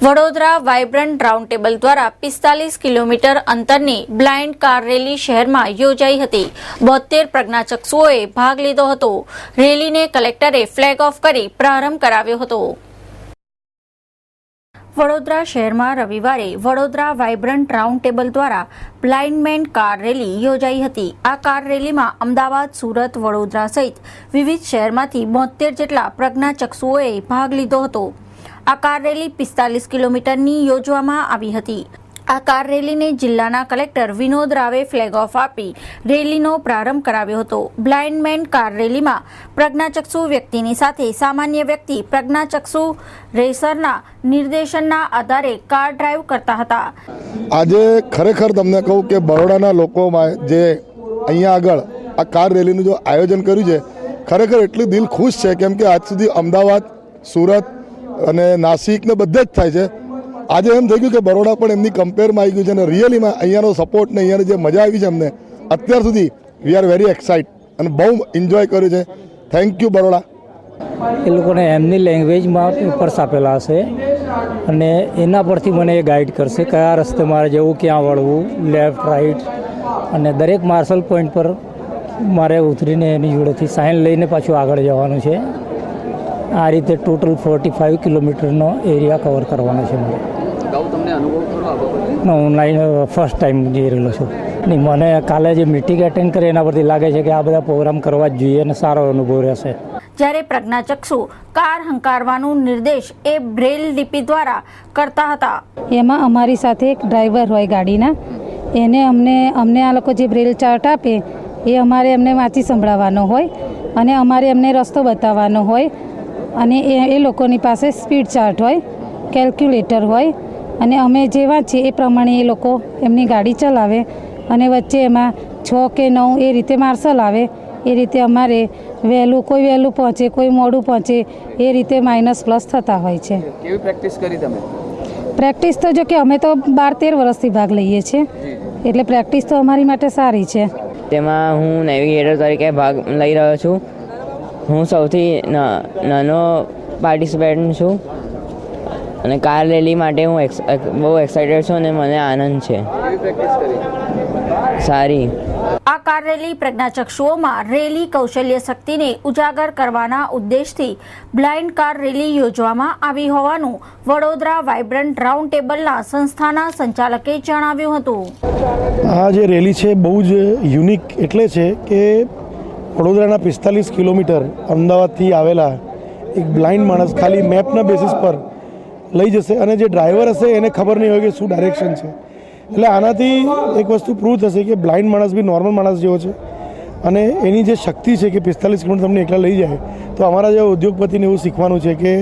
Vadodara vibrant round table દ્વારા 45 kilometre અંતરની blind car rally શહેરમાં યોજાઈ હતી। 72 પ્રજ્ઞાચક્ષુઓએ ભાગ લીધો હતો। રેલીને કલેક્ટરે ફ્લેગ ઓફ કરી પ્રારંભ કરાવ્યો હતો। વડોદરા શહેરમાં રવિવારે વડોદરા વાઇબ્રન્ટ રાઉન્ડ ટેબલ દ્વારા બ્લાઇન્ડ મેન કાર રેલી યોજાઈ હતી। આ કાર રેલીમાં અમદાવાદ, સુરત, વડોદરા સહિત વિવિધ શહેરમાંથી 72 જેટલા પ્રજ્ઞાચક્ષુઓએ ભાગ લીધો હતો। આ કાર રેલી 45 કિલોમીટરની યોજવામાં આવી હતી। આ કાર રેલીને જિલ્લાના કલેક્ટર વિનોદ રાવે ફ્લેગ ઓફ આપી રેલીનો પ્રારંભ કરાવ્યો હતો। બ્લાઇન્ડ મેન કાર રેલીમાં પ્રજ્ઞાચક્ષુ વ્યક્તિની સાથે સામાન્ય વ્યક્તિ પ્રજ્ઞાચક્ષુ રેસરના નિર્દેશનના આધારે કાર ડ્રાઈવ કરતા હતા। આજે ખરેખર તમને કહું કે બરોડાના લોકોમાં જે અહીંયા આગળ આ કાર રેલીનું જો આયોજન કર્યું છે, ખરેખર એટલું દિલ ખુશ છે, કેમ કે આજ સુધી અમદાવાદ, સુરત અને નાસિક ને બધે જ થાય છે। આજે એમ થઈ ગયું કે બરોડા પણ એમની કમ્પેરમાં આવી ગયું છે અને રિયલીમાં અહીંયાનો સપોર્ટ ને અહીંયાની જે મજા આવી છે અમને અત્યાર સુધી વી આર વેરી એક્સાઇટ અને બહુ એન્જોય કર્યું છે। Thank you Baroda. એ લોકોને એમની લેંગ્વેજમાં પેપર્સ આપેલા હશે અને એના પરથી મને એ ગાઈડ કરશે કયા રસ્તે મારે જવું, ક્યાં વળવું, લેફ્ટ રાઈટ, અને દરેક માર્શલ પોઈન્ટ પર મારે ઉતરીને એની જોડેથી સાઇન લઈને પાછું આગળ જવાનું છે। આ રીતે ટોટલ 45 કિલોમીટરનો એરિયા કવર કરવાનો છે મારે। હું ફર્સ્ટ ટાઈમ જઈ રહેલો છું। નહીં, મને કાલે જે મિટિંગ એટેન્ડ કરી એના પરથી લાગે છે કે આ બધા પ્રોગ્રામ કરવા જ જોઈએ અને સારો અનુભવ રહેશે। જ્યારે પ્રજ્ઞાચક્ષુ કાર હંકારવાનું નિર્દેશ એ બ્રેલ લિપિ દ્વારા કરતા હતા। એમાં અમારી સાથે એક ડ્રાઈવર હોય ગાડીના, એને અમને આ લોકો જે બ્રેલ ચાર્ટ આપે એ અમારે એમને વાંચી સંભળાવવાનો હોય અને અમારે એમને રસ્તો બતાવવાનો હોય અને એ લોકોની પાસે સ્પીડ ચાર્ટ હોય, કેલ્ક્યુલેટર હોય અને અમે જે વાંચીએ એ પ્રમાણે એ લોકો એમની ગાડી ચલાવે અને વચ્ચે એમાં 6 કે 9 એ રીતે માર્શલ આવે। એ રીતે અમારે કોઈ વહેલું પહોંચે, કોઈ મોડું પહોંચે, એ રીતે માઇનસ પ્લસ થતા હોય છે। કેવી પ્રેક્ટિસ કરી તમે? પ્રેક્ટિસ તો જો કે અમે તો 12-13 વર્ષથી ભાગ લઈએ છીએ, એટલે પ્રેક્ટિસ તો અમારી માટે સારી છે। તેમાં હું નેવિગેટર તરીકે ભાગ લઈ રહ્યો છું। હું સૌથી નાનો પાર્ટિસિપેન્ટ છું અને કાર રેલી માટે હું બહુ એક્સાઇટેડ છું અને મને આનંદ છે। સારી। આ કાર રેલી પ્રજ્ઞાચક્ષુઓમાં રેલી કૌશલ્ય શક્તિને ઉજાગર કરવાના ઉદ્દેશથી બ્લાઇન્ડ કાર રેલી યોજવામાં આવી હોવાનું વડોદરા વાઇબ્રન્ટ રાઉન્ડ ટેબલના સંસ્થાના સંચાલકે જણાવ્યું હતું। આ જે રેલી છે બહુ જ યુનિક એટલે છે કે વડોદરાના 45 કિલોમીટર અમદાવાદથી આવેલા એક બ્લાઇન્ડ માણસ ખાલી મેપના બેસિસ પર લઈ જશે અને જે ડ્રાઈવર હશે એને ખબર નહીં હોય કે શું ડાયરેક્શન છે। એટલે આનાથી એક વસ્તુ પ્રૂવ થશે કે બ્લાઇન્ડ માણસ બી નોર્મલ માણસ જેવો છે અને એની જે શક્તિ છે કે 45 કિલોમીટર તમને એકલા લઈ જાય, તો અમારા જે ઉદ્યોગપતિને એવું શીખવાનું છે કે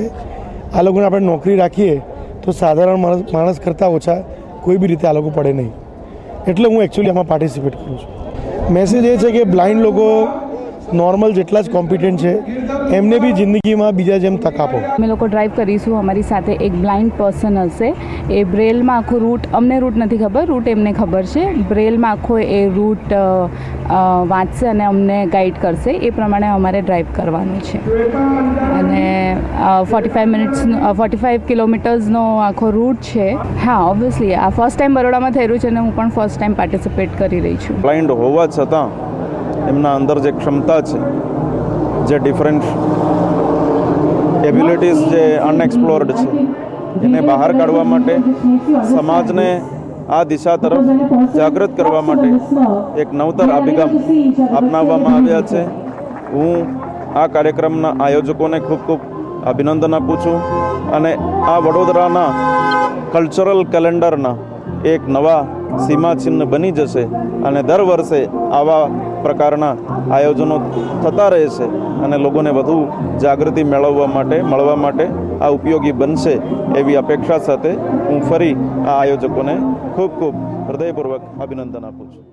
આ લોકોને આપણે નોકરી રાખીએ તો સાધારણ માણસ કરતાં ઓછા કોઈ બી રીતે આ લોકો પડે નહીં। એટલે હું એકચ્યુઅલી આમાં પાર્ટિસિપેટ કરું છું। મેસેજ એ છે કે બ્લાઇન્ડ લોકો નોર્મલ જેટલા જ કોમ્પિટન્ટ છે, એમને બી જિંદગીમાં બીજા જેમ તક આપો। અમે લોકો ડ્રાઈવ કરીશું, અમારી સાથે એક બ્લાઇન્ડ પર્સન હશે। એ બ્રેલમાં આખો રૂટ, અમને રૂટ નથી ખબર, રૂટ એમને ખબર છે। બ્રેલમાં આખો એ રૂટ વાંચશે અને અમને ગાઈડ કરશે, એ પ્રમાણે અમારે ડ્રાઈવ કરવાનું છે અને 45 કિલોમીટર્સનો આખો રૂટ છે। હા, ઓબ્વિયસલી આ ફર્સ્ટ ટાઈમ બરોડામાં થઈ રહ્યું છે અને હું પણ ફર્સ્ટ ટાઈમ પાર્ટિસિપેટ કરી રહી છું। બ્લાઇન્ડ હોવા છતાં એમના અંદર જે ક્ષમતા છે, જે ડિફરન્ટ એબિલિટીઝ જે અનએક્સપ્લોર્ડ છે, એને બહાર કાઢવા માટે, સમાજને આ દિશા તરફ જાગૃત કરવા માટે એક નવતર અભિગમ અપનાવવામાં આવ્યા છે। હું આ કાર્યક્રમના આયોજકોને ખૂબ ખૂબ અભિનંદન આપું છું અને આ વડોદરાના કલ્ચરલ કેલેન્ડરના એક નવા સીમાચિહ્ન બની જશે અને દર વર્ષે આવા પ્રકારના આયોજનો થતા રહેશે અને લોકોને વધુ જાગૃતિ મળવા માટે આ ઉપયોગી બનશે એવી અપેક્ષા સાથે હું ફરી આ આયોજકોને ખૂબ ખૂબ હૃદયપૂર્વક અભિનંદન આપું છું।